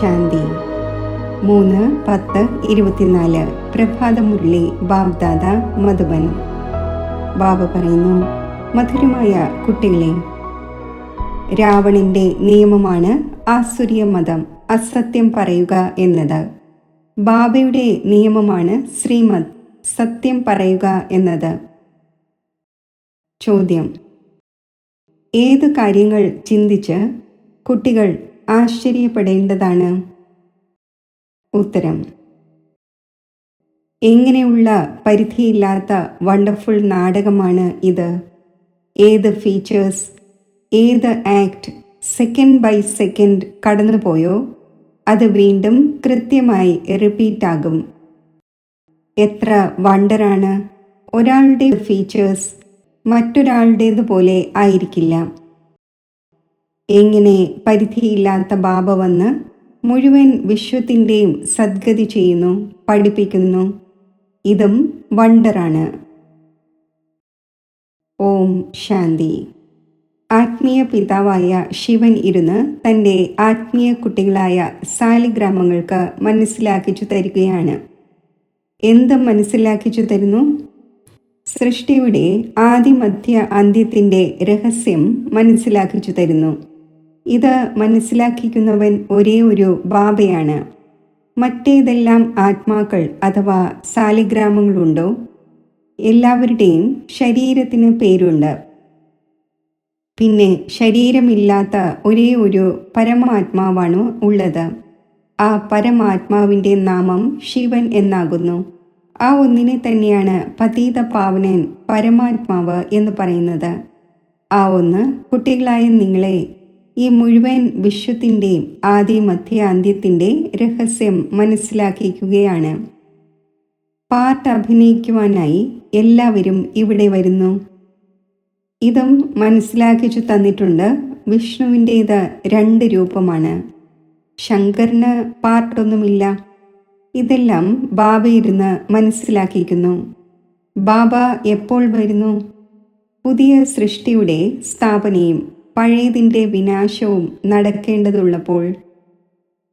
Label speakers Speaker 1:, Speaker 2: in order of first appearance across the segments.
Speaker 1: ശാന്തി. 3-10-24 പ്രഭാതമുരളി ബാബ്ദാദ മധുബൻ. ബാബ പറയുന്നു, മധുരമായ കുട്ടികളെ, രാവണന്റെ നിയമമാണ് ആസുരീയ മതം അസത്യം പറയുക എന്നത്. ബാബയുടെ നിയമമാണ് ശ്രീമദ് സത്യം പറയുക എന്നത്. ചോദ്യം: ഏത് കാര്യങ്ങൾ ചിന്തിച്ച് കുട്ടികൾ ആശ്ചര്യപ്പെടേണ്ടതാണ്? ഉത്തരം: എങ്ങനെയുള്ള പരിധിയില്ലാത്ത വണ്ടർഫുൾ നാടകമാണ് ഇത്! ഏത് ഫീച്ചേഴ്സ്, ഏത് ആക്ട് സെക്കൻഡ് ബൈ സെക്കൻഡ് കടന്നുപോയോ അത് വീണ്ടും കൃത്യമായി റിപ്പീറ്റ് ആകും. എത്ര വണ്ടറാണ്! ഒരാളുടെ ഫീച്ചേഴ്സ് മറ്റൊരാളുടേതുപോലെ ആയിരിക്കില്ല. എങ്ങനെ പരിധിയില്ലാത്ത ബാബ വന്ന് മുഴുവൻ വിശ്വത്തിൻ്റെയും സദ്ഗതി ചെയ്യുന്നു, പഠിപ്പിക്കുന്നു. ഇതും വണ്ടറാണ്. ഓം ശാന്തി. ആത്മീയ പിതാവായ ശിവൻ ഇരുന്ന് തൻ്റെ ആത്മീയ കുട്ടികളായ സാലിഗ്രാമങ്ങൾക്ക് മനസ്സിലാക്കിച്ചു തരികയാണ്. എന്ത് മനസ്സിലാക്കിച്ചു തരുന്നു? സൃഷ്ടിയുടെ ആദിമധ്യ അന്ത്യത്തിൻ്റെ രഹസ്യം മനസ്സിലാക്കിച്ചു തരുന്നു. ഇത് മനസ്സിലാക്കിക്കുന്നവൻ ഒരേ ഒരു ബാബയാണ്. മറ്റേതെല്ലാം ആത്മാക്കൾ അഥവാ സാലിഗ്രാമങ്ങളുണ്ടോ? എല്ലാവരുടെയും ശരീരത്തിന് പേരുണ്ട്. പിന്നെ ശരീരമില്ലാത്ത ഒരേ ഒരു പരമാത്മാവാണ് ഉള്ളത്. ആ പരമാത്മാവിൻ്റെ നാമം ശിവൻ എന്നാകുന്നു. ആ ഒന്നിനെ തന്നെയാണ് പതീത പാവനൻ പരമാത്മാവ് എന്ന് പറയുന്നത്. ആ ഒന്ന് കുട്ടികളായ നിങ്ങളെ ഈ മുഴുവൻ വിശ്വത്തിൻ്റെയും ആദി മധ്യ അന്ത്യത്തിൻ്റെ രഹസ്യം മനസ്സിലാക്കിക്കുകയാണ്. പാർട്ട് അഭിനയിക്കുവാനായി എല്ലാവരും ഇവിടെ വരുന്നു. ഇതും മനസ്സിലാക്കിച്ചു തന്നിട്ടുണ്ട്. വിഷ്ണുവിൻ്റേത് 2 രൂപമാണ്. ശങ്കറിന് പാർട്ടൊന്നുമില്ല. ഇതെല്ലാം ബാബ ഇരുന്ന് മനസ്സിലാക്കിക്കുന്നു. ബാബ എപ്പോൾ വരുന്നു? പുതിയ സൃഷ്ടിയുടെ സ്ഥാപനയും പഴയതിൻ്റെ വിനാശവും നടക്കേണ്ടതുള്ളപ്പോൾ.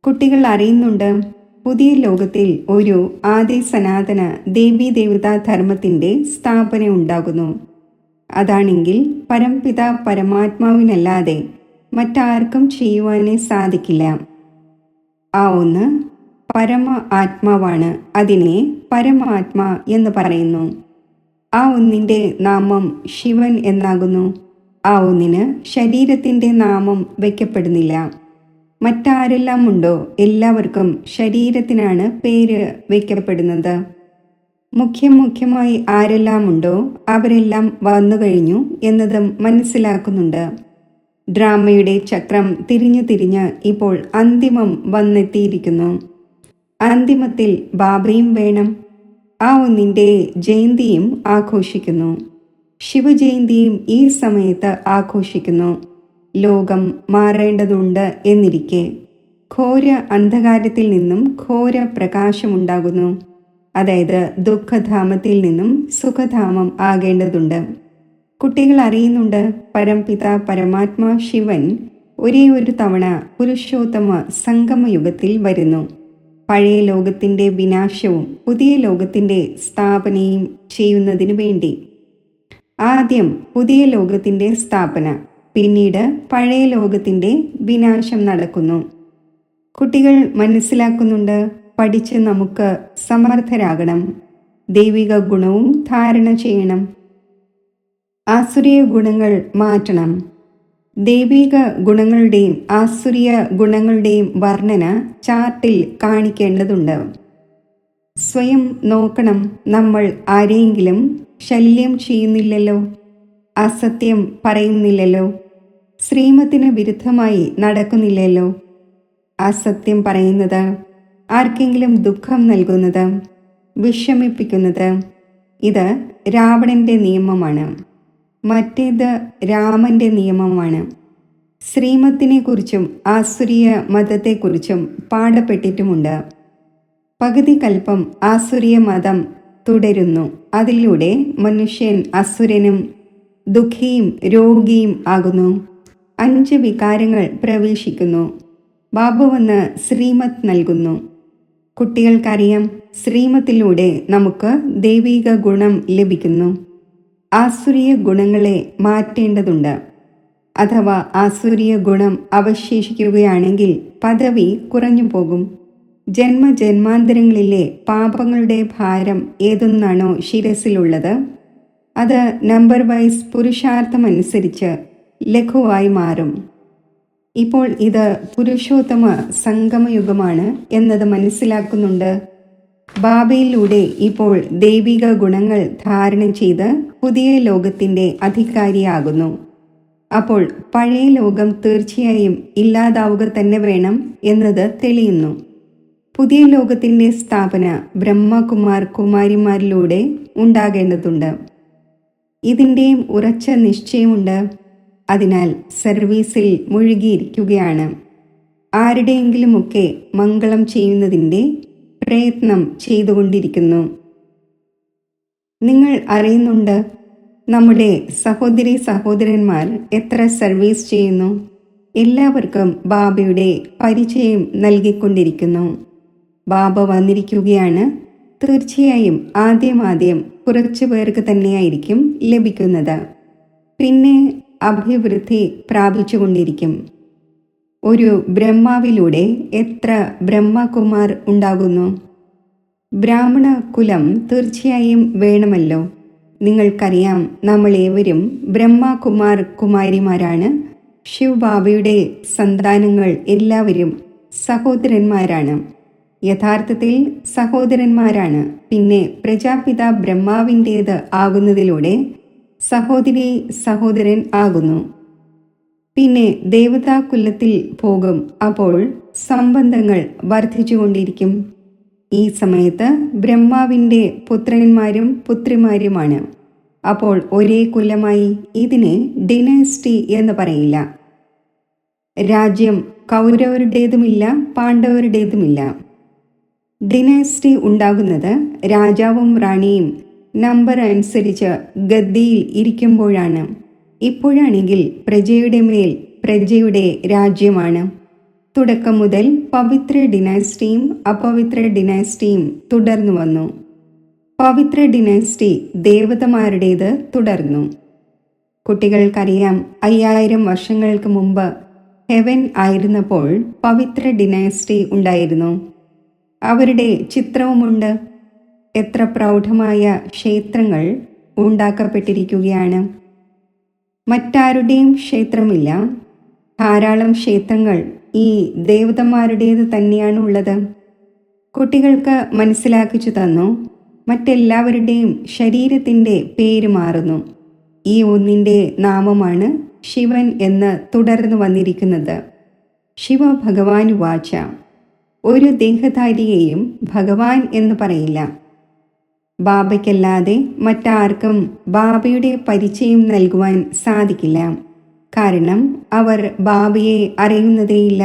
Speaker 1: കുട്ടികൾ അറിയുന്നുണ്ട്, പുതിയ ലോകത്തിൽ ഒരു ആദി സനാതന ദേവീദേവതാ ധർമ്മത്തിൻ്റെ സ്ഥാപന ഉണ്ടാകുന്നു. അതാണെങ്കിൽ പരംപിത പരമാത്മാവിനല്ലാതെ മറ്റാർക്കും ചെയ്യുവാനേ സാധിക്കില്ല. ആ ഒന്ന് പരമ ആത്മാവാണ്. അതിനെ പരമാത്മാ എന്ന് പറയുന്നു. ആ ഒന്നിൻ്റെ നാമം ശിവൻ എന്നാകുന്നു. ആ ഒന്നിന് ശരീരത്തിൻ്റെ നാമം വയ്ക്കപ്പെടുന്നില്ല. മറ്റാരെല്ലാം ഉണ്ടോ എല്ലാവർക്കും ശരീരത്തിനാണ് പേര് വയ്ക്കപ്പെടുന്നത്. മുഖ്യമായി ആരെല്ലാം ഉണ്ടോ അവരെല്ലാം വന്നു കഴിഞ്ഞു എന്നതും മനസ്സിലാക്കുന്നുണ്ട്. ഡ്രാമയുടെ ചക്രം തിരിഞ്ഞ് ഇപ്പോൾ അന്തിമം വന്നെത്തിയിരിക്കുന്നു. അന്തിമത്തിൽ ബാബയും വേണം. ആ ഒന്നിൻ്റെ ജയന്തിയും ആഘോഷിക്കുന്നു. ശിവജയന്തിയും ഈ സമയത്ത് ആഘോഷിക്കുന്നു. ലോകം മാറേണ്ടതുണ്ട് എന്നിരിക്കെ ഘോര അന്ധകാരത്തിൽ നിന്നും ഘോര പ്രകാശമുണ്ടാകുന്നു. അതായത് ദുഃഖധാമത്തിൽ നിന്നും സുഖധാമം ആകേണ്ടതുണ്ട്. കുട്ടികൾ അറിയുന്നുണ്ട്, പരംപിത പരമാത്മാ ശിവൻ ഒരേ ഒരു തവണ പുരുഷോത്തമ സംഗമയുഗത്തിൽ വരുന്നു. പഴയ ലോകത്തിൻ്റെ വിനാശവും പുതിയ ലോകത്തിൻ്റെ സ്ഥാപനയും ചെയ്യുന്നതിനു വേണ്ടി. ആദ്യം പുതിയ ലോകത്തിൻ്റെ സ്ഥാപന, പിന്നീട് പഴയ ലോകത്തിൻ്റെ വിനാശം നടക്കുന്നു. കുട്ടികൾ മനസ്സിലാക്കുന്നുണ്ട്, പഠിച്ച് നമുക്ക് സമർത്ഥരാകണം. ദൈവിക ഗുണവും ധാരണ ചെയ്യണം. ആസുരീയ ഗുണങ്ങൾ മാറ്റണം. ദൈവിക ഗുണങ്ങളുടെയും ആസുരീയ ഗുണങ്ങളുടെയും വർണ്ണന ചാർട്ടിൽ കാണിക്കേണ്ടതുണ്ട്. സ്വയം നോക്കണം, നമ്മൾ ആരെയെങ്കിലും ശല്യം ചെയ്യുന്നില്ലല്ലോ, അസത്യം പറയുന്നില്ലല്ലോ, ശ്രീമത്തിന് വിരുദ്ധമായി നടക്കുന്നില്ലല്ലോ. അസത്യം പറയുന്നത്, ആർക്കെങ്കിലും ദുഃഖം നൽകുന്നത്, വിഷമിപ്പിക്കുന്നത്, ഇത് രാവണന്റെ നിയമമാണ്. മറ്റേത് രാമന്റെ നിയമമാണ്. ശ്രീമത്തിനെക്കുറിച്ചും ആസുരീയ മതത്തെക്കുറിച്ചും പാടപ്പെട്ടിട്ടുമുണ്ട്. പകുതി കൽപ്പം ആസുരീയ മതം തുടരുന്നു. അതിലൂടെ മനുഷ്യൻ അസുരനും ദുഃഖിയും രോഗിയും ആകുന്നു. 5 വികാരങ്ങൾ പ്രവേശിക്കുന്നു. ബാബ വന്ന് ശ്രീമത്ത് നൽകുന്നു. കുട്ടികൾക്കറിയാം, ശ്രീമത്തിലൂടെ നമുക്ക് ദൈവിക ഗുണം ലഭിക്കുന്നു. ആസുരീയ ഗുണങ്ങളെ മാറ്റേണ്ടതുണ്ട്. അഥവാ ആസുരീയ ഗുണം അവശേഷിക്കുകയാണെങ്കിൽ പദവി കുറഞ്ഞു പോകും. ജന്മജന്മാന്തരങ്ങളിലെ പാപങ്ങളുടെ ഭാരം ഏതൊന്നാണോ ശിരസിലുള്ളത്, അത് നമ്പർ വൈസ് പുരുഷാർത്ഥമനുസരിച്ച് ലഘുവായി മാറും. ഇപ്പോൾ ഇത് പുരുഷോത്തമ സംഗമയുഗമാണ് എന്നത് മനസ്സിലാക്കുന്നുണ്ട്. ബാബയിലൂടെ ഇപ്പോൾ ദൈവിക ഗുണങ്ങൾ ധാരണ ചെയ്ത് പുതിയ ലോകത്തിൻ്റെ അധികാരിയാകുന്നു. അപ്പോൾ പഴയ ലോകം തീർച്ചയായും ഇല്ലാതാവുക തന്നെ വേണം എന്നത് തെളിയുന്നു. പുതിയ ലോകത്തിൻ്റെ സ്ഥാപന ബ്രഹ്മകുമാർ കുമാരിമാരിലൂടെ ഉണ്ടാകേണ്ടതുണ്ട്. ഇതിൻ്റെയും ഉറച്ച നിശ്ചയമുണ്ട്. അതിനാൽ സർവീസിൽ മുഴുകിയിരിക്കുകയാണ്. ആരുടെയെങ്കിലുമൊക്കെ മംഗളം ചെയ്യുന്നതിൻ്റെ പ്രയത്നം ചെയ്തുകൊണ്ടിരിക്കുന്നു. നിങ്ങൾ അറിയുന്നുണ്ട്, നമ്മുടെ സഹോദരി സഹോദരന്മാർ എത്ര സർവീസ് ചെയ്യുന്നു. എല്ലാവർക്കും ബാബയുടെ പരിചയം നൽകിക്കൊണ്ടിരിക്കുന്നു. ബാബ വന്നിരിക്കുകയാണ്. തീർച്ചയായും ആദ്യം കുറച്ചു പേർക്ക് തന്നെയായിരിക്കും ലഭിക്കുന്നത്. പിന്നെ അഭിവൃദ്ധി പ്രാപിച്ചുകൊണ്ടിരിക്കും. ഒരു ബ്രഹ്മാവിലൂടെ എത്ര ബ്രഹ്മകുമാർ ഉണ്ടാകുന്നു. ബ്രാഹ്മണ കുലം തീർച്ചയായും വേണമല്ലോ. നിങ്ങൾക്കറിയാം, നമ്മളേവരും ബ്രഹ്മകുമാർ കുമാരിമാരാണ്. ശിവബാബയുടെ സന്താനങ്ങൾ എല്ലാവരും സഹോദരന്മാരാണ്. യഥാർത്ഥത്തിൽ സഹോദരന്മാരാണ്. പിന്നെ പ്രജാപിത ബ്രഹ്മാവിൻ്റേത് ആകുന്നതിലൂടെ സഹോദരി സഹോദരൻ ആകുന്നു. പിന്നെ ദേവതാകുലത്തിൽ പോകും. അപ്പോൾ സംബന്ധങ്ങൾ വർദ്ധിച്ചുകൊണ്ടിരിക്കും. ഈ സമയത്ത് ബ്രഹ്മാവിൻ്റെ പുത്രന്മാരും പുത്രിമാരുമാണ്. അപ്പോൾ ഒരേ കുലമായി. ഇതിനെ ഡിനാസ്റ്റി എന്ന് പറയില്ല. രാജ്യം കൗരവരുടേതുമില്ല, പാണ്ഡവരുടേതുമില്ല. ഡിനാസ്റ്റി ഉണ്ടാകുന്നത് രാജാവും റാണിയും നമ്പർ അനുസരിച്ച് ഗദ്ദിയിൽ ഇരിക്കുമ്പോഴാണ്. ഇപ്പോഴാണെങ്കിൽ പ്രജയുടെ മേൽ പ്രജയുടെ രാജ്യമാണ്. തുടക്കം മുതൽ പവിത്ര ഡിനാസ്റ്റിയും അപവിത്ര ഡിനാസ്റ്റിയും തുടർന്നു വന്നു. പവിത്ര ഡിനാസ്റ്റി ദേവതമാരുടേത് തുടർന്നു. കുട്ടികൾക്കറിയാം, 5000 വർഷങ്ങൾക്ക് മുമ്പ് ഹെവൻ ആയിരുന്നപ്പോൾ പവിത്ര ഡിനാസ്റ്റി ഉണ്ടായിരുന്നു. അവരുടെ ചിത്രവുമുണ്ട്. എത്ര പ്രൗഢമായ ക്ഷേത്രങ്ങൾ ഉണ്ടാക്കപ്പെട്ടിരിക്കുകയാണ്. മറ്റാരുടെയും ക്ഷേത്രമില്ല. ധാരാളം ക്ഷേത്രങ്ങൾ ഈ ദേവതമാരുടേത് തന്നെയാണുള്ളത്. കുട്ടികൾക്ക് മനസ്സിലാക്കിച്ചു തന്നു. മറ്റെല്ലാവരുടെയും ശരീരത്തിൻ്റെ പേര് മാറുന്നു. ഈ ഒന്നിൻ്റെ നാമമാണ് ശിവൻ എന്ന് തുടർന്നു വന്നിരിക്കുന്നത്. ശിവ ഭഗവാൻ വാച. ഒരു ദേഹധാരിയെയും ഭഗവാൻ എന്ന് പറയില്ല. ബാബയ്ക്കല്ലാതെ മറ്റാർക്കും ബാബയുടെ പരിചയം നൽകുവാൻ സാധിക്കില്ല. കാരണം അവർ ബാബയെ അറിയുന്നതേയില്ല.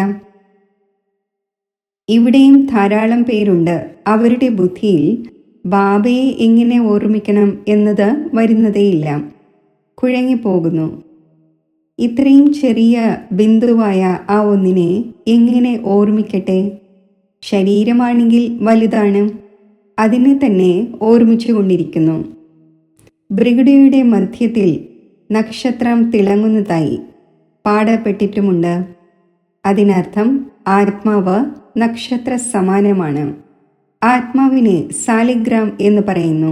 Speaker 1: ഇവിടെയും ധാരാളം പേരുണ്ട്. അവരുടെ ബുദ്ധിയിൽ ബാബയെ എങ്ങനെ ഓർമ്മിക്കണം എന്നത് വരുന്നതേയില്ല. കുഴങ്ങിപ്പോകുന്നു. ഇത്രയും ചെറിയ ബിന്ദുവായ ആ ഒന്നിനെ എങ്ങനെ ഓർമ്മിക്കട്ടെ? ശരീരമാണെങ്കിൽ വലുതാണ്. അതിനെ തന്നെ ഓർമ്മിച്ചു കൊണ്ടിരിക്കുന്നു. ഭൃഗുടിയുടെ മധ്യത്തിൽ നക്ഷത്രം തിളങ്ങുന്നതായി പാടപ്പെട്ടിട്ടുമുണ്ട്. അതിനർത്ഥം ആത്മാവ് നക്ഷത്ര സമാനമാണ്. ആത്മാവിനെ സാലിഗ്രാം എന്ന് പറയുന്നു.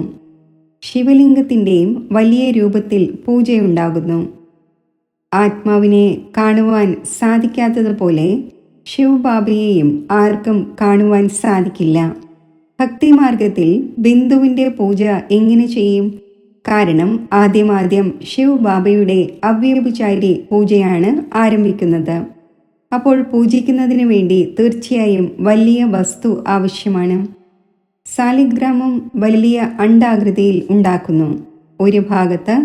Speaker 1: ശിവലിംഗത്തിൻ്റെയും വലിയ രൂപത്തിൽ പൂജയുണ്ടാകുന്നു. ആത്മാവിനെ കാണുവാൻ സാധിക്കാത്തതുപോലെ ശിവബാബയെയും ആർക്കും കാണുവാൻ സാധിക്കില്ല. ഭക്തിമാർഗത്തിൽ ബിന്ദുവിൻ്റെ പൂജ എങ്ങനെ ചെയ്യും? കാരണം ആദ്യം ശിവബാബയുടെ അവ്യഭിചാരി പൂജയാണ് ആരംഭിക്കുന്നത്. അപ്പോൾ പൂജിക്കുന്നതിന് വേണ്ടി തീർച്ചയായും വലിയ വസ്തു ആവശ്യമാണ്. സാലിഗ്രാമം വലിയ അണ്ഡാകൃതിയിൽ ഉണ്ടാക്കുന്നു. ഒരു ഭാഗത്ത്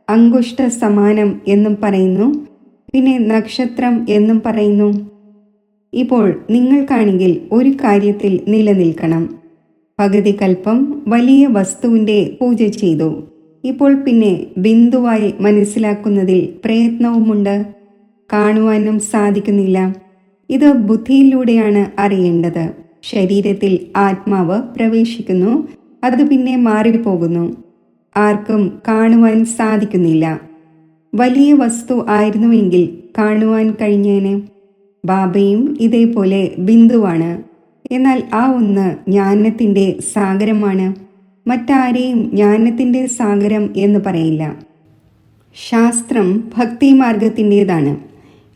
Speaker 1: അങ്കുഷ്ട സമാനം എന്നും പറയുന്നു, പിന്നെ നക്ഷത്രം എന്നും പറയുന്നു. ഇപ്പോൾ നിങ്ങൾക്കാണെങ്കിൽ ഒരു കാര്യത്തിൽ നിലനിൽക്കണം. പകുതി കൽപ്പം വലിയ വസ്തുവിൻ്റെ പൂജ ചെയ്തു. ഇപ്പോൾ പിന്നെ ബിന്ദുവായി മനസ്സിലാക്കുന്നതിൽ പ്രയത്നവുമുണ്ട്. കാണുവാനും സാധിക്കുന്നില്ല. ഇത് ബുദ്ധിയിലൂടെയാണ് അറിയേണ്ടത്. ശരീരത്തിൽ ആത്മാവ് പ്രവേശിക്കുന്നു, അത് പിന്നെ മാറിപ്പോകുന്നു. ആർക്കും കാണുവാൻ സാധിക്കുന്നില്ല. വലിയ വസ്തു ആയിരുന്നുവെങ്കിൽ കാണുവാൻ കഴിഞ്ഞേനെ. ബാബയും ഇതേപോലെ ബിന്ദുവാണ്. എന്നാൽ ആ ഒന്ന് ജ്ഞാനത്തിൻ്റെ സാഗരമാണ്. മറ്റാരെയും ജ്ഞാനത്തിൻ്റെ സാഗരം എന്ന് പറയില്ല. ശാസ്ത്രം ഭക്തിമാർഗത്തിൻ്റെതാണ്.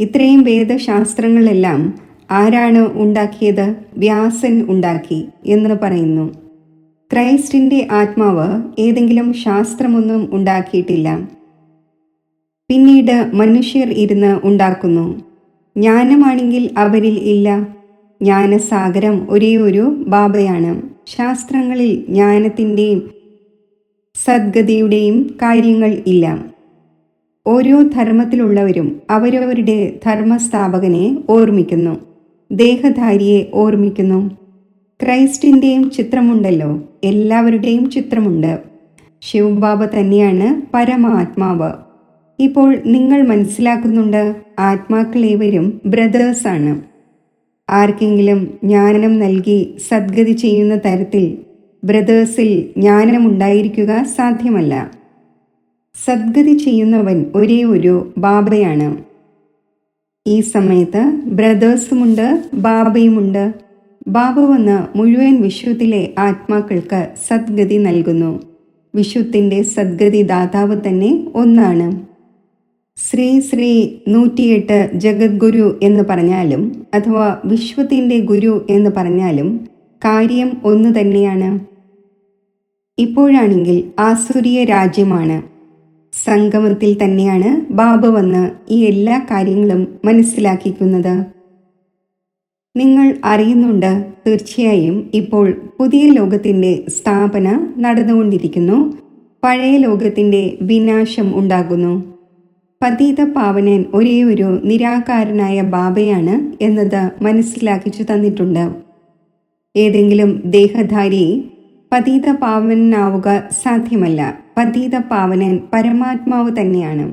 Speaker 1: ഇത്രയും വേദശാസ്ത്രങ്ങളെല്ലാം ആരാണ് ഉണ്ടാക്കിയത്? വ്യാസൻ ഉണ്ടാക്കി എന്ന് പറയുന്നു. ക്രൈസ്റ്റിൻ്റെ ആത്മാവ് ഏതെങ്കിലും ശാസ്ത്രമൊന്നും ഉണ്ടാക്കിയിട്ടില്ല. പിന്നീട് മനുഷ്യർ ഇരുന്ന് ഉണ്ടാക്കുന്നു. ജ്ഞാനമാണെങ്കിൽ അവരിൽ ഇല്ല. ജ്ഞാനസാഗരം ഒരേ ഒരു ബാബയാണ്. ശാസ്ത്രങ്ങളിൽ ജ്ഞാനത്തിൻ്റെയും സദ്ഗതിയുടെയും കാര്യങ്ങൾ ഇല്ല. ഓരോ ധർമ്മത്തിലുള്ളവരും അവരവരുടെ ധർമ്മസ്ഥാപകനെ ഓർമ്മിക്കുന്നു, ദേഹധാരിയെ ഓർമ്മിക്കുന്നു. ക്രൈസ്റ്റിൻ്റെയും ചിത്രമുണ്ടല്ലോ, എല്ലാവരുടെയും ചിത്രമുണ്ട്. ശിവബാബ തന്നെയാണ് പരമാത്മാവ്. ഇപ്പോൾ നിങ്ങൾ മനസ്സിലാക്കുന്നുണ്ട്, ആത്മാക്കളേവരും ബ്രദേഴ്സാണ്. ആർക്കെങ്കിലും ജ്ഞാനം നൽകി സദ്ഗതി ചെയ്യുന്ന തരത്തിൽ ബ്രദേഴ്സിൽ ജ്ഞാനമുണ്ടായിരിക്കുക സാധ്യമല്ല. സദ്ഗതി ചെയ്യുന്നവൻ ഒരേ ഒരു ബാബയാണ്. ഈ സമയത്ത് ബ്രദേഴ്സുമുണ്ട്, ബാബയുമുണ്ട്. ബാബ വന്ന് മുഴുവൻ വിശ്വത്തിലെ ആത്മാക്കൾക്ക് സദ്ഗതി നൽകുന്നു. വിശ്വത്തിൻ്റെ സദ്ഗതി ദാതാവ് തന്നെ ഒന്നാണ്. ശ്രീ ശ്രീ 108 ജഗദ്ഗുരു എന്ന് പറഞ്ഞാലും അഥവാ വിശ്വത്തിൻ്റെ ഗുരു എന്ന് പറഞ്ഞാലും കാര്യം ഒന്ന് തന്നെയാണ്. ഇപ്പോഴാണെങ്കിൽ ആസുരീയ രാജ്യമാണ്. സംഗമത്തിൽ തന്നെയാണ് ബാബ വന്ന് ഈ എല്ലാ കാര്യങ്ങളും മനസ്സിലാക്കിക്കുന്നത്. നിങ്ങൾ അറിയുന്നുണ്ട്, തീർച്ചയായും ഇപ്പോൾ പുതിയ ലോകത്തിൻ്റെ സ്ഥാപന നടന്നുകൊണ്ടിരിക്കുന്നു. പഴയ ലോകത്തിൻ്റെ വിനാശം ഉണ്ടാകുന്നു. പതീത പാവനൻ ഒരേ ഒരു നിരാകാരനായ ബാബയാണ് എന്നത് മനസ്സിലാക്കിച്ചു തന്നിട്ടുണ്ട്. ഏതെങ്കിലും ദേഹധാരി പതീത പാവനാവുക സാധ്യമല്ല. പതീത പാവനൻ പരമാത്മാവ് തന്നെയാണ്.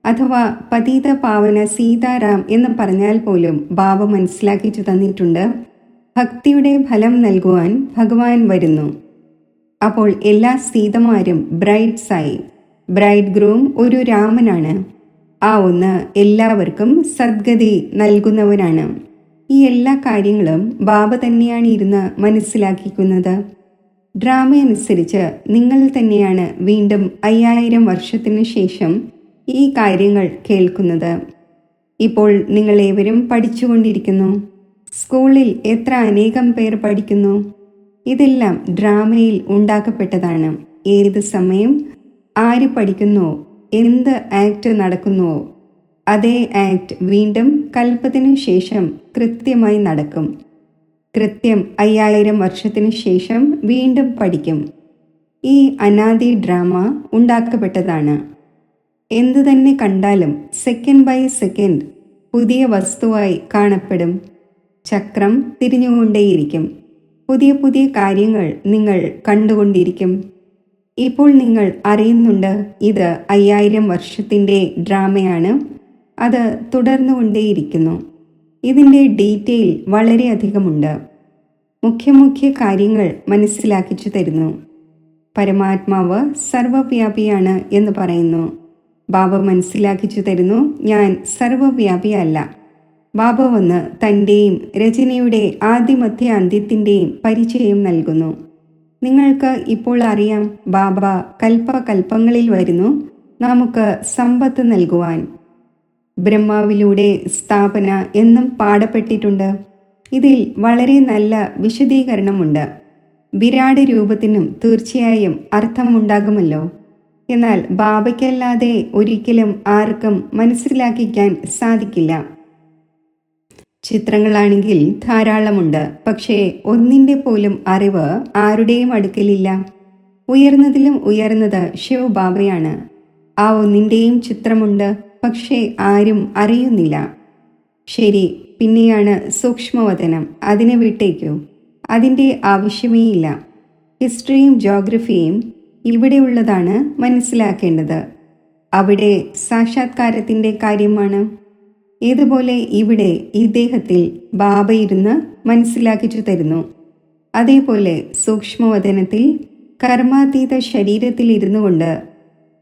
Speaker 1: അഥവാ പതീത പാവന സീതാറാം എന്ന് പറഞ്ഞാൽ പോലും ബാബ മനസ്സിലാക്കിച്ചു തന്നിട്ടുണ്ട്, ഭക്തിയുടെ ഫലം നൽകുവാൻ ഭഗവാൻ വരുന്നു. അപ്പോൾ എല്ലാ സീതമാരും ബ്രൈഡ്സായി. ബ്രൈഡ് ഗ്രൂം ഒരു രാമനാണ്. ആ ഒന്ന് എല്ലാവർക്കും സദ്ഗതി നൽകുന്നവനാണ്. ഈ എല്ലാ കാര്യങ്ങളും ബാബ തന്നെയാണ് ഇരുന്ന് മനസ്സിലാക്കിക്കുന്നത്. ഡ്രാമയനുസരിച്ച് നിങ്ങൾ തന്നെയാണ് വീണ്ടും 5000 വർഷത്തിനു ശേഷം ഈ കാര്യങ്ങൾ കേൾക്കുന്നത്. ഇപ്പോൾ നിങ്ങളേവരും പഠിച്ചുകൊണ്ടിരിക്കുന്നു. സ്കൂളിൽ എത്ര അനേകം പേർ പഠിക്കുന്നു. ഇതെല്ലാം ഡ്രാമയിൽ ഉണ്ടാക്കപ്പെട്ടതാണ്. ഏത് സമയം ആര് പഠിക്കുന്നുവോ, എന്ത് ആക്ട് നടക്കുന്നുവോ അതേ ആക്ട് വീണ്ടും കൽപ്പത്തിനു ശേഷം കൃത്യമായി നടക്കും. കൃത്യം 5000 വർഷത്തിനു ശേഷം വീണ്ടും പഠിക്കും. ഈ അനാദി ഡ്രാമ ഉണ്ടാക്കപ്പെട്ടതാണ്. എന്തു തന്നെ കണ്ടാലും സെക്കൻഡ് ബൈ സെക്കൻഡ് പുതിയ വസ്തുവായി കാണപ്പെടും. ചക്രം തിരിഞ്ഞുകൊണ്ടേയിരിക്കും. പുതിയ പുതിയ കാര്യങ്ങൾ നിങ്ങൾ കണ്ടുകൊണ്ടിരിക്കും. ഇപ്പോൾ നിങ്ങൾ അറിയുന്നുണ്ട്, ഇത് 5000 വർഷത്തിൻ്റെ ഡ്രാമയാണ്. അത് തുടർന്നുകൊണ്ടേയിരിക്കുന്നു. ഇതിൻ്റെ ഡീറ്റെയിൽ വളരെയധികമുണ്ട്. മുഖ്യ കാര്യങ്ങൾ മനസ്സിലാക്കിച്ചു തരുന്നു. പരമാത്മാവ് സർവവ്യാപിയാണ് എന്ന് പറയുന്നു. ബാബ മനസ്സിലാക്കിച്ചു തരുന്നു, ഞാൻ സർവവ്യാപിയല്ല. ബാബ വന്ന് തൻ്റെയും രചനയുടെ ആദ്യമധ്യ അന്ത്യത്തിൻ്റെയും പരിചയം നൽകുന്നു. നിങ്ങൾക്ക് ഇപ്പോൾ അറിയാം, ബാബ കൽപ്പകൽപ്പങ്ങളിൽ വരുന്നു നമുക്ക് സമ്പത്ത് നൽകുവാൻ. ബ്രഹ്മാവിലൂടെ സ്ഥാപന എന്നും പാടപ്പെട്ടിട്ടുണ്ട്. ഇതിൽ വളരെ നല്ല വിശദീകരണമുണ്ട്. വിരാട് രൂപത്തിനും തീർച്ചയായും അർത്ഥമുണ്ടാകുമല്ലോ. എന്നാൽ ബാബയ്ക്കല്ലാതെ ഒരിക്കലും ആർക്കും മനസ്സിലാക്കിക്കാൻ സാധിക്കില്ല. ചിത്രങ്ങളാണെങ്കിൽ ധാരാളമുണ്ട്, പക്ഷേ ഒന്നിൻ്റെ പോലും അറിവ് ആരുടെയും അടുക്കലില്ല. ഉയർന്നതിലും ഉയർന്നത് ശിവബാബയാണ്. ആ ഒന്നിൻ്റെയും ചിത്രമുണ്ട്, പക്ഷേ ആരും അറിയുന്നില്ല. ശരി, പിന്നെയാണ് സൂക്ഷ്മവതനം. അതിനെ വിട്ടേക്കൂ, അതിൻ്റെ ആവശ്യമേ ഇല്ല. ഹിസ്റ്ററിയും ജോഗ്രഫിയും ഇവിടെയുള്ളതാണ് മനസ്സിലാക്കേണ്ടത്. അവിടെ സാക്ഷാത്കാരത്തിൻ്റെ കാര്യമാണ്. ഇതുപോലെ ഇവിടെ ഇദ്ദേഹത്തിൽ ബാബ ഇരുന്ന് മനസ്സിലാക്കിച്ചു തരുന്നു. അതേപോലെ സൂക്ഷ്മവതനത്തിൽ കർമാതീത ശരീരത്തിൽ ഇരുന്നു കൊണ്ട്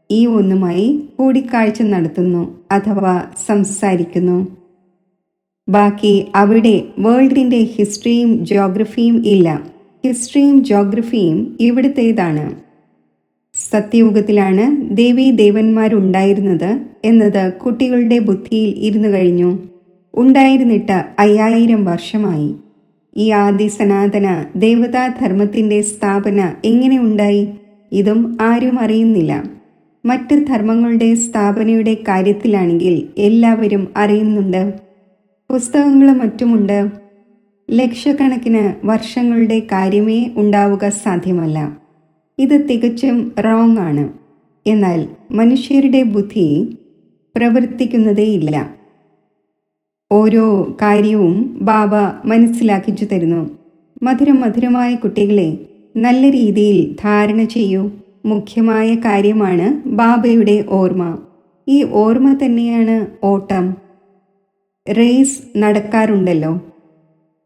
Speaker 1: ഈ ഒന്നുമായി കൂടിക്കാഴ്ച നടത്തുന്നു അഥവാ സംസാരിക്കുന്നു. ബാക്കി അവിടെ വേൾഡിൻ്റെ ഹിസ്റ്ററിയും ജോഗ്രഫിയും ഇല്ല. ഹിസ്റ്ററിയും ജോഗ്രഫിയും ഇവിടുത്തേതാണ്. സത്യയുഗത്തിലാണ് ദേവീ ദേവന്മാരുണ്ടായിരുന്നത് എന്നത് കുട്ടികളുടെ ബുദ്ധിയിൽ ഇരുന്നു കഴിഞ്ഞു. ഉണ്ടായിരുന്നിട്ട് 5000 വർഷമായി. ഈ ആദി സനാതന ദേവതാധർമ്മത്തിൻ്റെ സ്ഥാപന എങ്ങനെ ഉണ്ടായി? ഇതും ആരും അറിയുന്നില്ല. മറ്റ് ധർമ്മങ്ങളുടെ സ്ഥാപനയുടെ കാര്യത്തിലാണെങ്കിൽ എല്ലാവരും അറിയുന്നുണ്ട്. പുസ്തകങ്ങളും മറ്റുമുണ്ട്. ലക്ഷക്കണക്കിന് വർഷങ്ങളുടെ കാര്യമേ ഉണ്ടാവുക സാധ്യമല്ല. ഇത് തികച്ചും റോങ് ആണ്. എന്നാൽ മനുഷ്യരുടെ ബുദ്ധി പ്രവർത്തിക്കുന്നതേയില്ല. ഓരോ കാര്യവും ബാബ മനസ്സിലാക്കിച്ചു തരുന്നു. മധുരമായ കുട്ടികളെ, നല്ല രീതിയിൽ ധാരണ ചെയ്യൂ. മുഖ്യമായ കാര്യമാണ് ബാബയുടെ ഓർമ്മ. ഈ ഓർമ്മ തന്നെയാണ് ഓട്ടം. റേസ് നടക്കാറുണ്ടല്ലോ.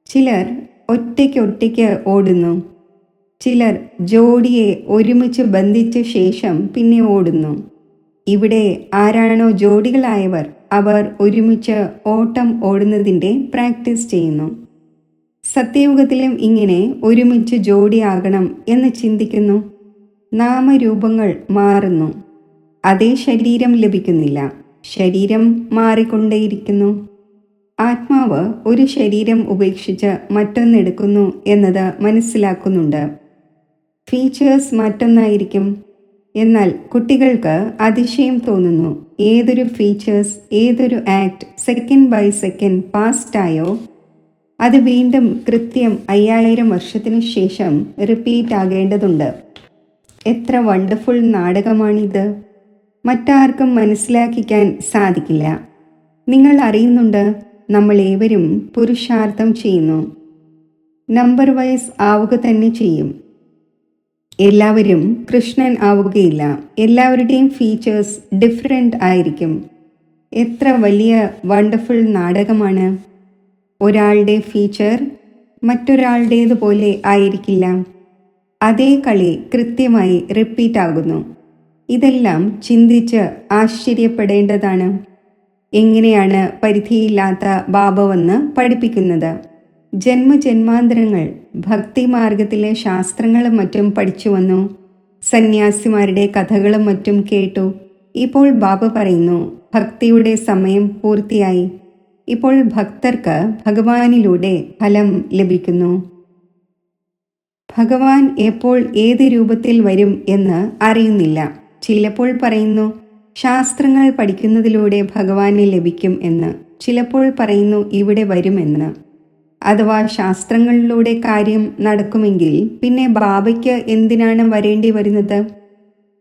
Speaker 1: ചിലർ ഒറ്റയ്ക്ക് ഓടുന്നു. ചിലർ ജോഡിയെ ഒരുമിച്ച് ബന്ധിച്ച ശേഷം പിന്നെ ഓടുന്നു. ഇവിടെ ആരാണോ ജോഡികളായവർ അവർ ഒരുമിച്ച് ഓട്ടം ഓടുന്നതിൻ്റെ പ്രാക്ടീസ് ചെയ്യുന്നു. സത്യയുഗത്തിലും ഇങ്ങനെ ഒരുമിച്ച് ജോഡിയാകണം എന്ന് ചിന്തിക്കുന്നു. നാമരൂപങ്ങൾ മാറുന്നു. അതേ ശരീരം ലഭിക്കുന്നില്ല. ശരീരം മാറിക്കൊണ്ടേയിരിക്കുന്നു. ആത്മാവ് ഒരു ശരീരം ഉപേക്ഷിച്ച് മറ്റൊന്നെടുക്കുന്നു എന്നത് മനസ്സിലാക്കുന്നുണ്ട്. ഫീച്ചേഴ്സ് മറ്റൊന്നായിരിക്കും. എന്നാൽ കുട്ടികൾക്ക് അതിശയം തോന്നുന്നു. ഏതൊരു ഫീച്ചേഴ്സ്, ഏതൊരു ആക്ട് സെക്കൻഡ് ബൈ സെക്കൻഡ് പാസ്റ്റായോ അത് വീണ്ടും കൃത്യം 5000 വർഷത്തിനു ശേഷം റിപ്പീറ്റ് ആകേണ്ടതുണ്ട്. എത്ര വണ്ടർഫുൾ നാടകമാണിത്! മറ്റാർക്കും മനസ്സിലാക്കിക്കാൻ സാധിക്കില്ല. നിങ്ങൾ അറിയുന്നുണ്ട്, നമ്മൾ ഏവരും പുരുഷാർത്ഥം ചെയ്യുന്നു. നമ്പർ വൈസ് ആവുക തന്നെ ചെയ്യും. എല്ലാവരും കൃഷ്ണൻ ആവുകയില്ല. എല്ലാവരുടെയും ഫീച്ചേഴ്സ് ഡിഫറെൻ്റ് ആയിരിക്കും. എത്ര വലിയ വണ്ടർഫുൾ നാടകമാണ്! ഒരാളുടെ ഫീച്ചർ മറ്റൊരാളുടേതുപോലെ ആയിരിക്കില്ല. അതേ കളി കൃത്യമായി റിപ്പീറ്റ് ആകുന്നു. ഇതെല്ലാം ചിന്തിച്ച് ആശ്ചര്യപ്പെടേണ്ടതാണ്. എങ്ങനെയാണ് പരിധിയില്ലാത്ത ബാബ വന്ന് പഠിപ്പിക്കുന്നത്? ജന്മജന്മാന്തരങ്ങൾ ഭക്തിമാർഗത്തിലെ ശാസ്ത്രങ്ങളും മറ്റും പഠിച്ചു വന്നു. സന്യാസിമാരുടെ കഥകളും മറ്റും കേട്ടു. ഇപ്പോൾ ബാബ പറയുന്നു, ഭക്തിയുടെ സമയം പൂർത്തിയായി. ഇപ്പോൾ ഭക്തർക്ക് ഭഗവാനിലൂടെ ഫലം ലഭിക്കുന്നു. ഭഗവാൻ എപ്പോൾ ഏത് രൂപത്തിൽ വരും എന്ന് അറിയുന്നില്ല. ചിലപ്പോൾ പറയുന്നു ശാസ്ത്രങ്ങൾ പഠിക്കുന്നതിലൂടെ ഭഗവാനെ ലഭിക്കും എന്ന്. ചിലപ്പോൾ പറയുന്നു ഇവിടെ വരുമെന്ന്. അഥവാ ശാസ്ത്രങ്ങളിലൂടെ കാര്യം നടക്കുമെങ്കിൽ പിന്നെ ബാബയ്ക്ക് എന്തിനാണ് വരേണ്ടി വരുന്നത്?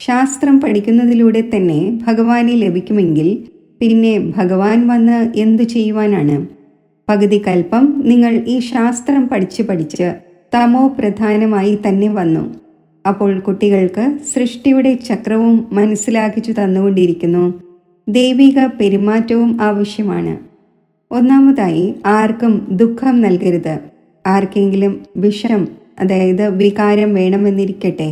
Speaker 1: ശാസ്ത്രം പഠിക്കുന്നതിലൂടെ തന്നെ ഭഗവാനെ ലഭിക്കുമെങ്കിൽ പിന്നെ ഭഗവാൻ വന്ന് എന്തു ചെയ്യുവാനാണ്? പകുതി കൽപ്പം നിങ്ങൾ ഈ ശാസ്ത്രം പഠിച്ച് തമോ പ്രധാനമായി തന്നെ വന്നു. അപ്പോൾ കുട്ടികൾക്ക് സൃഷ്ടിയുടെ ചക്രവും മനസ്സിലാക്കിച്ചു തന്നുകൊണ്ടിരിക്കുന്നു. ദൈവിക പെരുമാറ്റവും ആവശ്യമാണ്. ഒന്നാമതായി ആർക്കും ദുഃഖം നൽകരുത്. ആർക്കെങ്കിലും വിഷം, അതായത് വികാരം വേണമെന്നിരിക്കട്ടെ,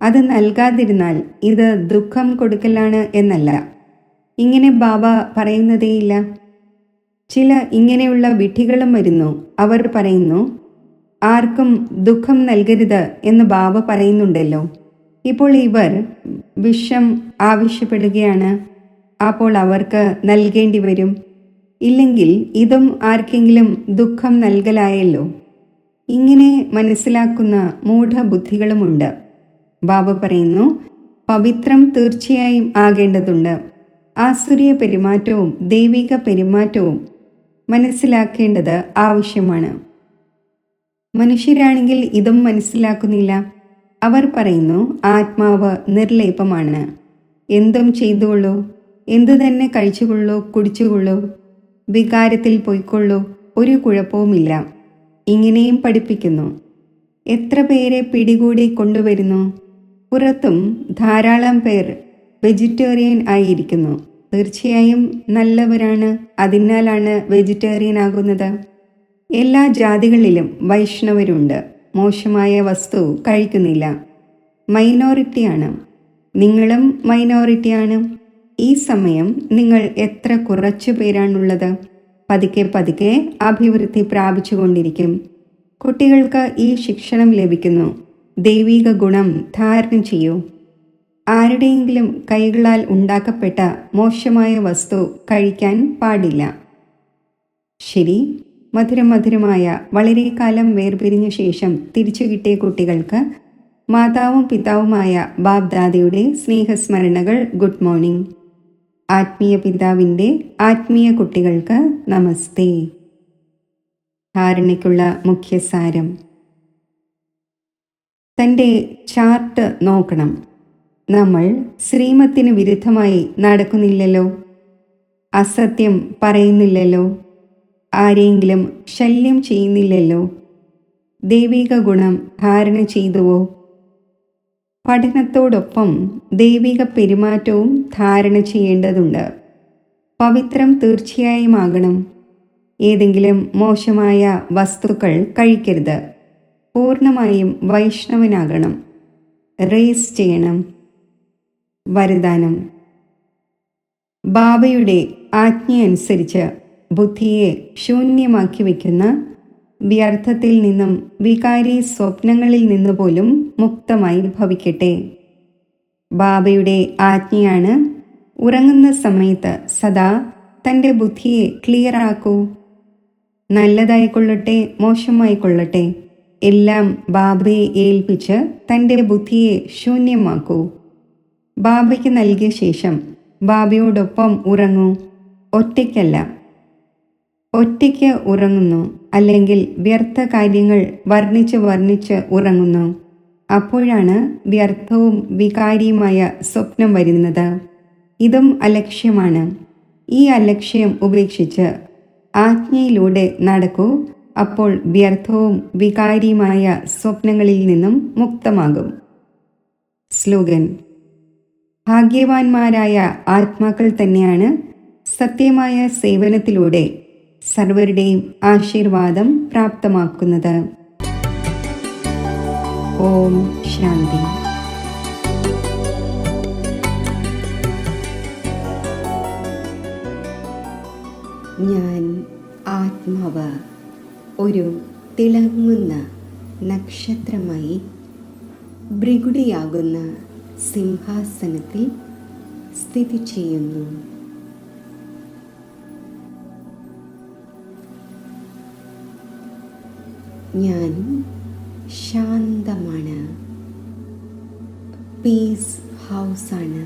Speaker 1: അത് നൽകാതിരുന്നാൽ ഇത് ദുഃഖം കൊടുക്കലാണ് എന്നല്ല. ഇങ്ങനെ ബാബ പറയുന്നതേയില്ല. ചില ഇങ്ങനെയുള്ള വിഡ്ഢികളും വരുന്നു. അവർ പറയുന്നു ആർക്കും ദുഃഖം നൽകരുത് എന്ന് ബാബ പറയുന്നുണ്ടല്ലോ. ഇപ്പോൾ ഇവർ വിഷം ആവശ്യപ്പെടുകയാണ്. അപ്പോൾ അവർക്ക് നൽകേണ്ടി വരും. ഇല്ലെങ്കിൽ ഇതും ആർക്കെങ്കിലും ദുഃഖം നൽകലായല്ലോ. ഇങ്ങനെ മനസ്സിലാക്കുന്ന മൂഢബുദ്ധികളുമുണ്ട്. ബാബ പറയുന്നു പവിത്രം തീർച്ചയായും ആകേണ്ടതുണ്ട്. ആസുരീയ പെരുമാറ്റവും ദൈവിക പെരുമാറ്റവും മനസ്സിലാക്കേണ്ടത് ആവശ്യമാണ്. മനുഷ്യരാണെങ്കിൽ ഇതും മനസ്സിലാക്കുന്നില്ല. അവർ പറയുന്നു ആത്മാവ് നിർലേപമാണ്. എന്തും ചെയ്തുകൊള്ളൂ, എന്തു തന്നെ കഴിച്ചുകൊള്ളൂ, കുടിച്ചുകൊള്ളൂ, വികാരത്തിൽ പോയിക്കൊള്ളൂ, ഒരു കുഴപ്പവുമില്ല. ഇങ്ങനെയും പഠിപ്പിക്കുന്നു. എത്ര പേരെ പിടികൂടി കൊണ്ടുവരുന്നു. പുറത്തും ധാരാളം പേർ വെജിറ്റേറിയൻ ആയിരിക്കുന്നു. തീർച്ചയായും നല്ലവരാണ്, അതിനാലാണ് വെജിറ്റേറിയൻ ആകുന്നത്. എല്ലാ ജാതികളിലും വൈഷ്ണവരുണ്ട്. മോശമായ വസ്തു കഴിക്കുന്നില്ല. മൈനോറിറ്റിയാണ്. നിങ്ങളും മൈനോറിറ്റിയാണ്. ഈ സമയം നിങ്ങൾ എത്ര കുറച്ചു പേരാണുള്ളത്. പതുക്കെ പതുക്കെ അഭിവൃദ്ധി പ്രാപിച്ചുകൊണ്ടിരിക്കും. കുട്ടികൾക്ക് ഈ ശിക്ഷണം ലഭിക്കുന്നു. ദൈവിക ഗുണം ധാരണം ചെയ്യൂ. ആരുടെയെങ്കിലും കൈകളാൽ ഉണ്ടാക്കപ്പെട്ട മോശമായ വസ്തു കഴിക്കാൻ പാടില്ല. ശരി, മധുരമായ വളരെ കാലം വേർപിരിഞ്ഞ ശേഷം തിരിച്ചു കിട്ടിയ കുട്ടികൾക്ക് മാതാവും പിതാവുമായ ബാബ്ദാദയുടെ സ്നേഹസ്മരണകൾ. Good morning. ആത്മീയ പിതാവിൻ്റെ ആത്മീയ കുട്ടികൾക്ക് നമസ്തേ. ധാരണയ്ക്കുള്ള മുഖ്യസാരം. തൻ്റെ ചാർട്ട് നോക്കണം. നമ്മൾ ശ്രീമത്തിന് വിരുദ്ധമായി നടക്കുന്നില്ലല്ലോ, അസത്യം പറയുന്നില്ലല്ലോ, ആരെങ്കിലും ശല്യം ചെയ്യുന്നില്ലല്ലോ, ദൈവിക ഗുണം ധാരണ ചെയ്തുവോ? പഠനത്തോടൊപ്പം ദൈവിക പെരുമാറ്റവും ധാരണ ചെയ്യേണ്ടതുണ്ട്. പവിത്രം തീർച്ചയായും ആകണം. ഏതെങ്കിലും മോശമായ വസ്തുക്കൾ കഴിക്കരുത്. പൂർണ്ണമായും വൈഷ്ണവനാകണം. റേസ് ചെയ്യണം. വരദാനം. ബാബയുടെ ആജ്ഞയനുസരിച്ച് ബുദ്ധിയെ ശൂന്യമാക്കി വയ്ക്കുന്ന, വ്യർത്ഥത്തിൽ നിന്നും വികാരി സ്വപ്നങ്ങളിൽ നിന്ന് പോലും മുക്തമായി ഭവിക്കട്ടെ. ബാബയുടെ ആജ്ഞയാണ്, ഉറങ്ങുന്ന സമയത്ത് സദാ തൻ്റെ ബുദ്ധിയെ ക്ലിയറാക്കൂ. നല്ലതായിക്കൊള്ളട്ടെ മോശമായിക്കൊള്ളട്ടെ, എല്ലാം ബാബയെ ഏൽപ്പിച്ച് തൻ്റെ ബുദ്ധിയെ ശൂന്യമാക്കൂ. ബാബയ്ക്ക് നൽകിയ ശേഷം ബാബയോടൊപ്പം ഉറങ്ങൂ. ഒറ്റയ്ക്കല്ല. ഒറ്റയ്ക്ക് ഉറങ്ങുന്നു, അല്ലെങ്കിൽ വ്യർത്ഥ കാര്യങ്ങൾ വർണ്ണിച്ച് ഉറങ്ങുന്നു. അപ്പോഴാണ് വ്യർത്ഥവും വികാരിയുമായ സ്വപ്നം വരുന്നത്. ഇതും അലക്ഷ്യമാണ്. ഈ അലക്ഷ്യം ഉപേക്ഷിച്ച് ആജ്ഞയിലൂടെ നടക്കൂ. അപ്പോൾ വ്യർത്ഥവും വികാരിയുമായ സ്വപ്നങ്ങളിൽ നിന്നും മുക്തമാകും. സ്ലോഗൻ. ഭാഗ്യവാന്മാരായ ആത്മാക്കൾ തന്നെയാണ് സത്യമായ സേവനത്തിലൂടെ സർവരുടെയും ആശീർവാദം പ്രാപ്തമാക്കുന്നത്. ഓം ശാന്തി. ഞാൻ ആത്മാവ് ഒരു തിളങ്ങുന്ന നക്ഷത്രമായി ഭൃഗുടിയാകുന്ന സിംഹാസനത്തിൽ സ്ഥിതി ചെയ്യുന്നു. ഞാൻ ശാന്തമാണ്. പീസ് ഹൗസാണ്.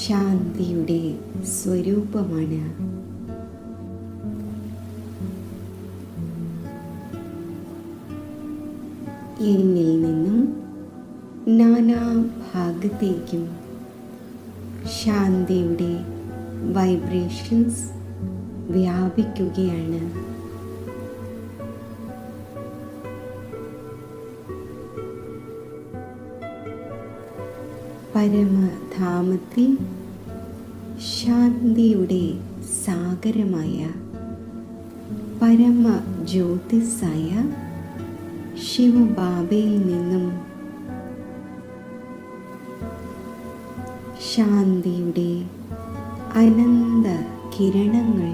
Speaker 1: ശാന്തിയുടെ സ്വരൂപമാണ്. എന്നിൽ നിന്നും നാനാഭാഗത്തേക്കും ശാന്തിയുടെ വൈബ്രേഷൻസ് വ്യാപിക്കുകയാണ്. പരമധാമത്തിൽ ശാന്തിയുടെ സാഗരമായ പരമജ്യോതിസായ ശിവബാബയിൽ നിന്നും ശാന്തിയുടെ അനന്ത കിരണങ്ങൾ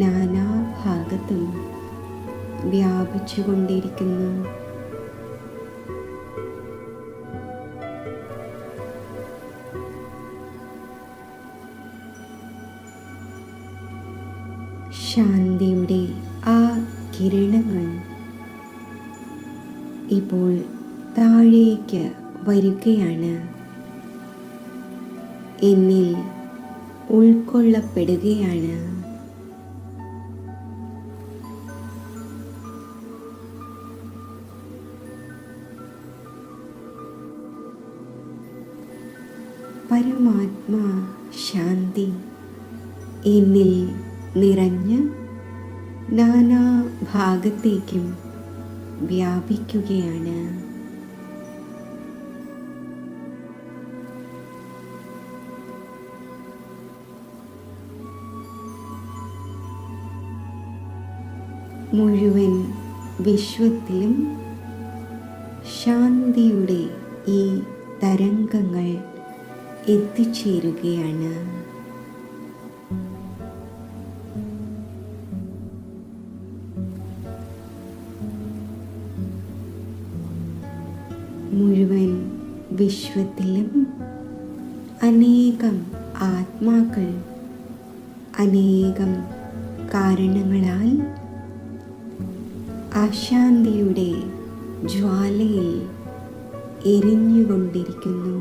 Speaker 1: നാനാഭാഗത്തും വ്യാപിച്ചുകൊണ്ടിരിക്കുന്നു. ശാന്തിയുടെ ആ കിരണങ്ങൾ ഇപ്പോൾ താഴേക്ക് വരികയാണ്. എന്നിൽ ഉൾക്കൊള്ളപ്പെടുകയാണ്. പരമാത്മാ ശാന്തി എന്നിൽ നിറഞ്ഞ് നാനാഭാഗത്തേക്കും വ്യാപിക്കുകയാണ്. മുഴുവൻ വിശ്വത്തിലും ശാന്തിയുടെ ഈ തരംഗങ്ങൾ എത്തിച്ചേരുകയാണ്. മുഴുവൻ വിശ്വത്തിലും അനേകം ആത്മാക്കൾ അനേകം കാരണങ്ങളാൽ അശാന്തിയുടെ ജ്വാലയിൽ എരിഞ്ഞുകൊണ്ടിരിക്കുന്നു.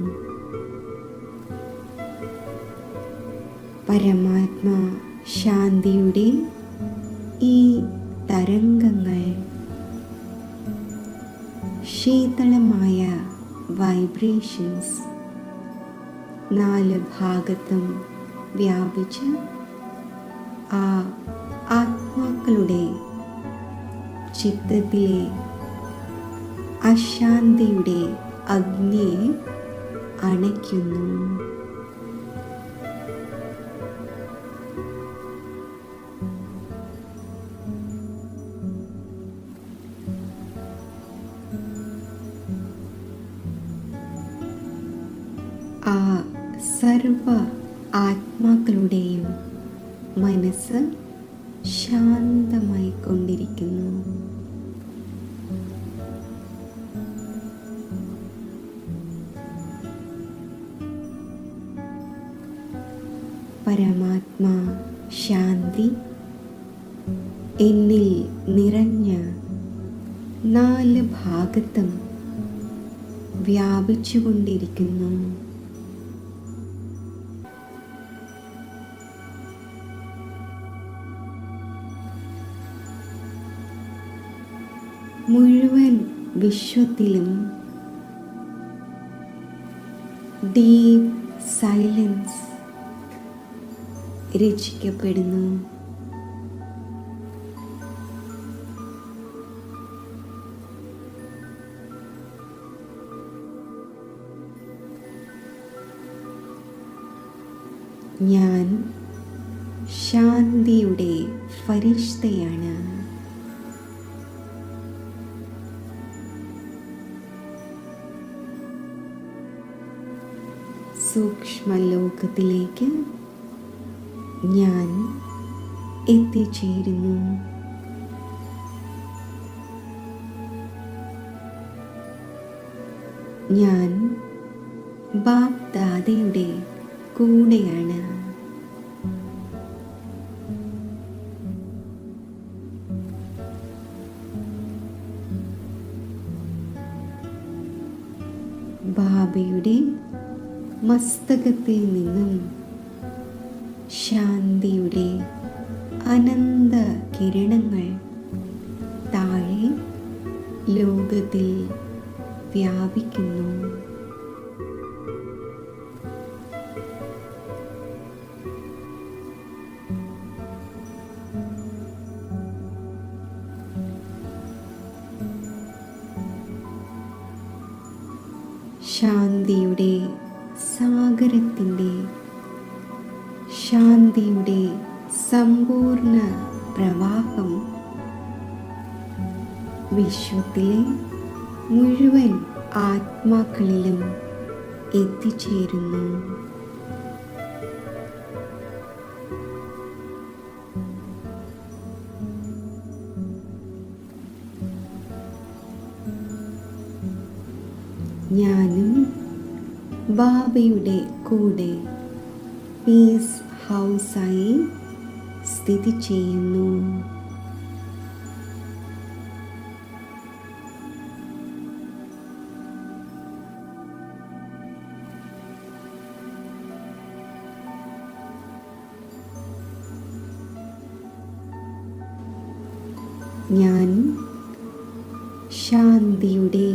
Speaker 1: പരമാത്മാ ശാന്തിയുടെ ഈ തരംഗങ്ങൾ ശീതളമായ വൈബ്രേഷൻസ് 4 ഭാഗത്തും വ്യാപിച്ച് ആ ആത്മാക്കളുടെ ചിത്തത്തിലെ അശാന്തിയുടെ അഗ്നിയെ അണയ്ക്കുന്നു. ആ സർവ ആത്മാക്കളുടെയും മനസ്സ് ശാന്തമായി കൊണ്ടിരിക്കുന്നു. പരമാത്മാ ശാന്തി എന്നിൽ നിറഞ്ഞ് 4 ഭാഗത്തും വ്യാപിച്ചുകൊണ്ടിരിക്കുന്നു. മുഴുവൻ വിശ്വത്തിലും ഡീപ് സൈലൻസ് രചിക്കപ്പെടുന്നു. ഞാൻ ശാന്തിയുടെ ഫരിഷ്തയാണ്. സൂക്ഷ്മലോകത്തിലേക്ക് ഞാൻ എത്തിച്ചേരുന്നു. ഞാൻ ബാപ് ദാദയുടെ കൂടെയാണ്. ബാബയുടെ മസ്തകത്തിൽ നിന്നും ശാന്തിയുടെ അനന്ത കിരണങ്ങൾ താഴെ ലോകത്തിൽ വ്യാപിക്കുന്നു. ശാന്തിയുടെ സാഗരത്തിൻ്റെ ശാന്തിയുടെ സമ്പൂർണ്ണ പ്രവാഹം വിശ്വത്തിലെ മുഴുവൻ ആത്മാക്കളിലും എത്തിച്ചേരുന്നു. ഞാനും ബാബയുടെ കൂടെ പീസ് ഹൗസായി സ്ഥിതി ചെയ്യുന്നു. ഞാൻ ശാന്തിയുടെ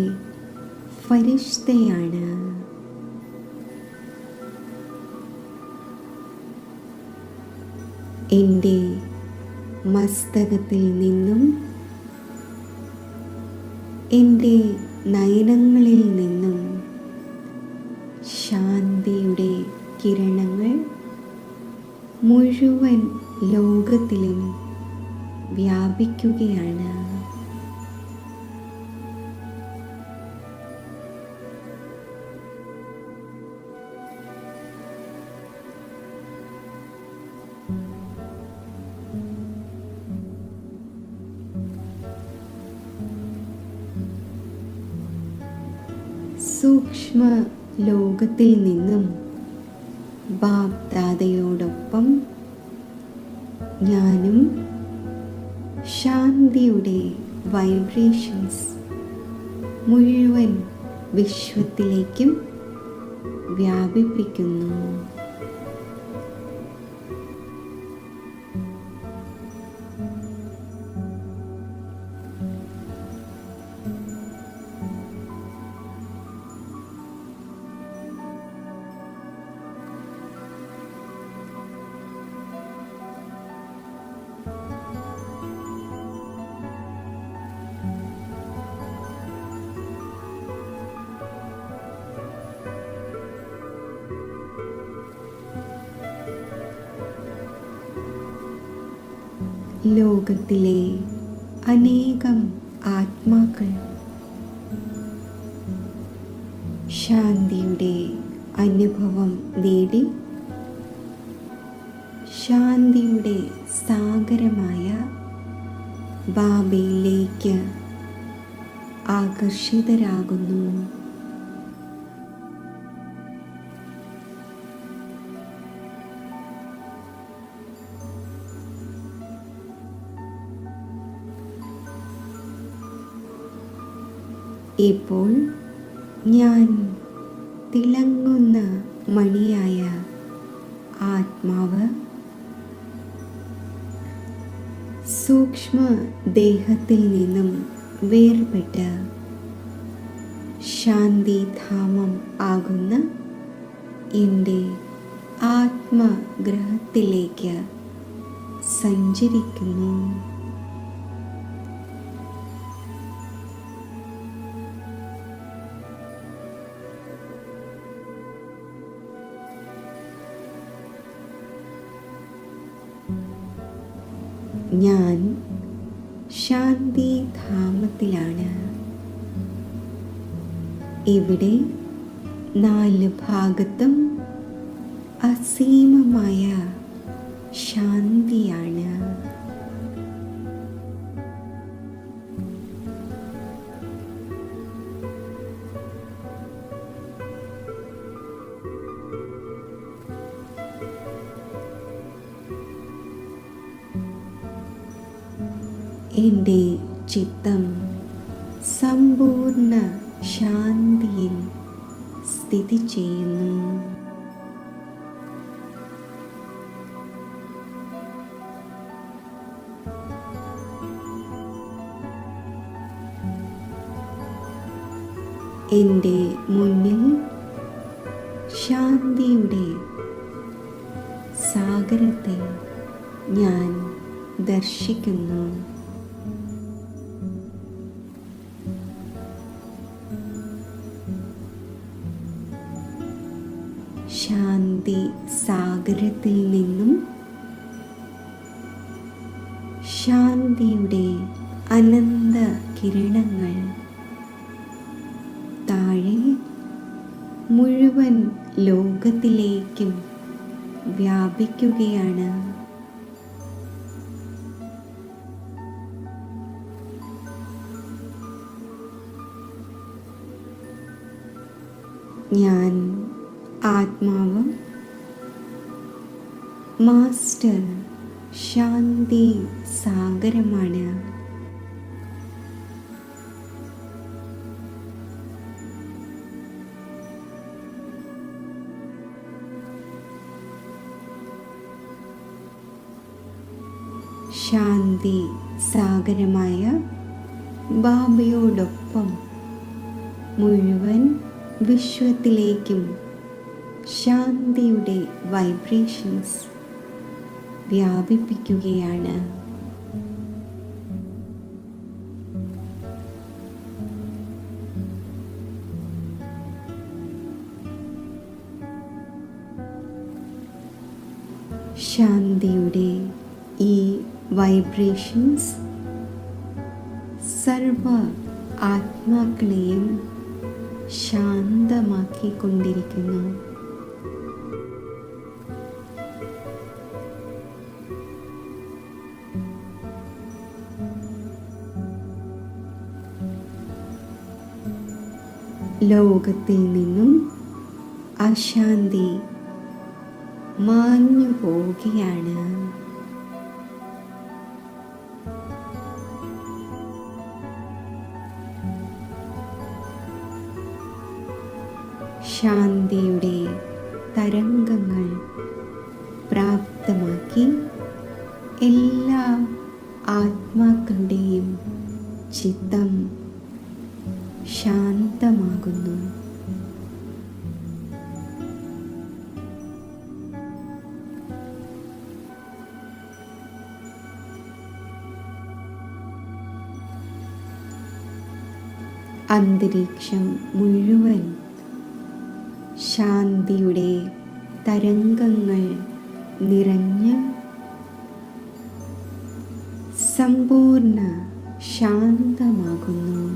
Speaker 1: ഫരിഷ്തയാണ്. എൻ്റെ മസ്തകത്തിൽ നിന്നും എൻ്റെ നയനങ്ങളിൽ നിന്നും ശാന്തിയുടെ കിരണങ്ങൾ മുഴുവൻ ലോകത്തിലും വ്യാപിക്കുകയാണ്. സൂക്ഷ്മ ലോകത്തിൽ നിന്നും ബാബ് ദാദയോടൊപ്പം ഞാനും ശാന്തിയുടെ വൈബ്രേഷൻസ് മുഴുവൻ വിശ്വത്തിലേക്കും വ്യാപിപ്പിക്കുന്നു. ലോകത്തിലെ അനേകം ആത്മാക്കൾ ശാന്തിയുടെ അനുഭവം നേടി ശാന്തിയുടെ സാഗരമായ ബാബയിലേക്ക് ആകർഷിതരാകുന്നു. ഇപ്പോൾ ഞാൻ തിളങ്ങുന്ന മണിയായ ആത്മാവ് സൂക്ഷ്മ ദേഹത്തിൽ നിന്നും വേർപെട്ട് ശാന്തിധാമം ആകുന്ന എൻ്റെ ആത്മഗ്രഹത്തിലേക്ക് സഞ്ചരിക്കുന്നു. ഞാൻ ശാന്തിധാമത്തിലാണ്. ഇവിടെ 4 ഭാഗത്തും അസീമമായ ശാന്തിയാണ്. എൻ്റെ ചിത്തം സമ്പൂർണ്ണ ശാന്തിയിൽ സ്ഥിതി ചെയ്യുന്നു. എൻ്റെ മുന്നിൽ ശാന്തിയുടെ സാഗരത്തെ ഞാൻ ദർശിക്കുന്നു. ശാന്തി സാഗരത്തിൽ നിന്നും ശാന്തിയുടെ അനന്ത കിരണങ്ങൾ താഴെ മുഴുവൻ ലോകത്തിലേക്കും വ്യാപിക്കുകയാണ്. ഞാൻ ആത്മാവ് മാസ്റ്റർ ശാന്തി സാഗരമാണ്. ശാന്തി സാഗരമായ ബാബയോടൊപ്പം മുഴുവൻ വിശ്വത്തിലേക്കും ശാന്തിയുടെ വൈബ്രേഷൻസ് വ്യാപിപ്പിക്കുകയാണ്. ശാന്തിയുടെ ഈ വൈബ്രേഷൻസ് സർവ ആത്മാക്കളെയും ശാന്തമാക്കിക്കൊണ്ടിരിക്കുന്നു. ലോകത്തിൽ നിന്നും അശാന്തി മാഞ്ഞു പോവുകയാണ്. ശാന്തിയുടെ തരംഗങ്ങൾ പ്രാപ്തമാക്കി എല്ലാ ആത്മാക്കളുടെയും ചിത്തം ശാന്തമാകുന്നു. അന്തരീക്ഷം മുഴുവൻ ശാന്തിയുടെ തരംഗങ്ങൾ നിറഞ്ഞ് സമ്പൂർണ്ണ ശാന്തമാകുന്നു.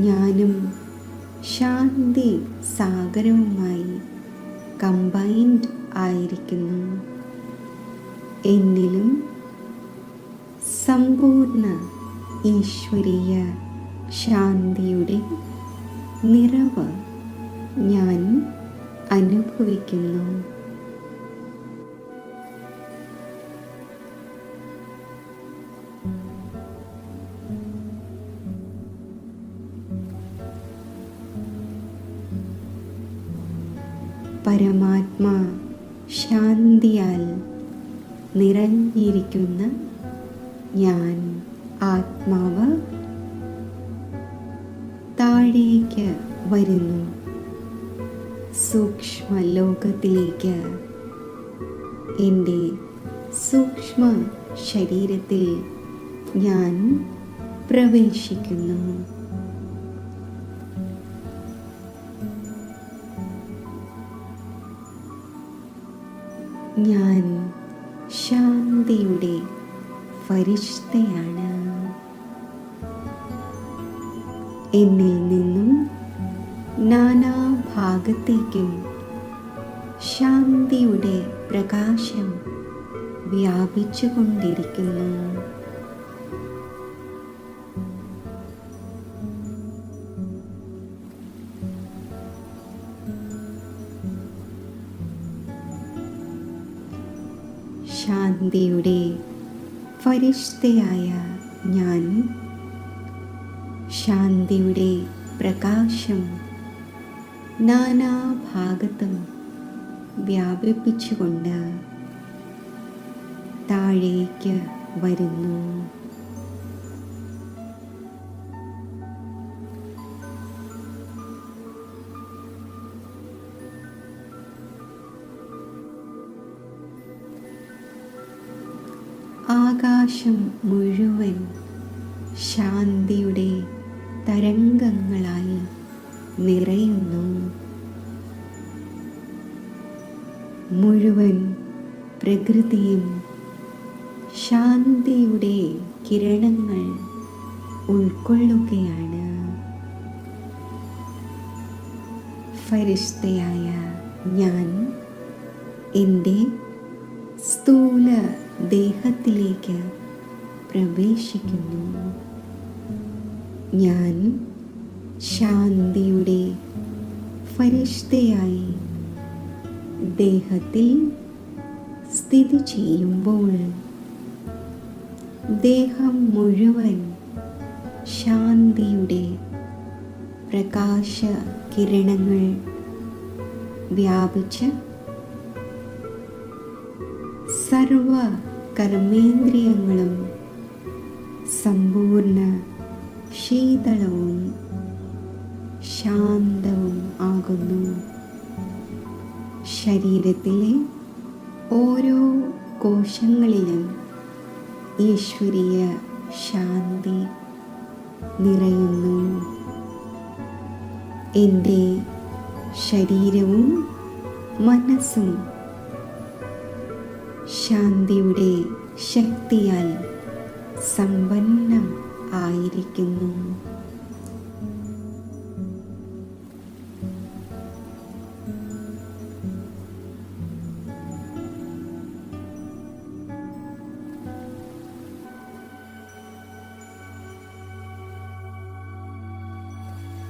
Speaker 1: ഞാനും ശാന്തി സാഗരവുമായി കമ്പൈൻഡ് ആയിരിക്കുന്നു. എന്നിലും സമ്പൂർണ്ണ ഈശ്വരീയ ശാന്തിയുടെ നിറവ് ഞാൻ അനുഭവിക്കുന്നു. പരമാത്മാ ശാന്തിയാൽ നിറഞ്ഞിരിക്കുന്ന ഞാൻ ആത്മാവ് താഴേക്ക് വരുന്നു. സൂക്ഷ്മ ലോകത്തിലേക്ക് എൻ്റെ സൂക്ഷ്മ ശരീരത്തിൽ ഞാൻ പ്രവേശിക്കുന്നു. ഞാൻ ശാന്തിയുടെ ഫരിഷ്തയാണ്. എന്നിൽ നിന്നും നാനാഭാഗത്തേക്കും ശാന്തിയുടെ പ്രകാശം വ്യാപിച്ചുകൊണ്ടിരിക്കുന്നു. ശാന്തിയുടെ ഫരിഷ്തയായ ഞാൻ ശാന്തിയുടെ പ്രകാശം നാനാഭാഗത്തും വ്യാപിപ്പിച്ചുകൊണ്ട് താഴേക്ക് വരുന്നു. ആകാശം മുഴുവൻ ശാന്തിയുടെ തരംഗങ്ങളായി നിറയുന്നു. മുഴുവൻ പ്രകൃതിയും ശാന്തിയുടെ കിരണങ്ങൾ ഉൾക്കൊള്ളുകയാണ്. ഫരിഷ്തയായ ഞാൻ എൻ്റെ സ്ഥൂല ദേഹത്തിലേക്ക് പ്രവേശിക്കുന്നു. ഞാൻ ശാന്തിയുടെ ഫരിഷ്തയായി ദേഹത്തിൽ സ്ഥിതി ചെയ്യുമ്പോൾ ദേഹം മുഴുവൻ ശാന്തിയുടെ പ്രകാശ കിരണങ്ങൾ വ്യാപിച്ച് സർവ കർമ്മേന്ദ്രിയങ്ങളും സമ്പൂർണ്ണ ശീതളവും ശാന്തവും ആകുന്നു. ശരീരത്തിലെ ഓരോ കോശങ്ങളിലും ഈശ്വരീയ ശാന്തി നിറയുന്നു. എൻ്റെ ശരീരവും മനസ്സും ശാന്തിയുടെ ശക്തിയാൽ സമ്പന്നം ആയിരിക്കുന്നു.